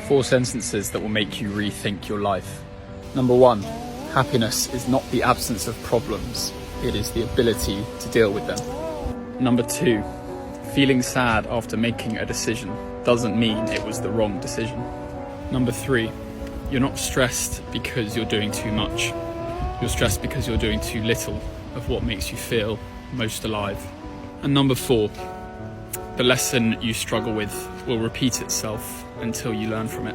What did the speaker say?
4 sentences that will make you rethink your life. Number 1, happiness is not the absence of problems, it is the ability to deal with them. Number 2, feeling sad after making a decision doesn't mean it was the wrong decision. Number 3, you're not stressed because you're doing too much. You're stressed because you're doing too little of what makes you feel most alive. And number 4, the lesson you struggle with will repeat itself until you learn from it.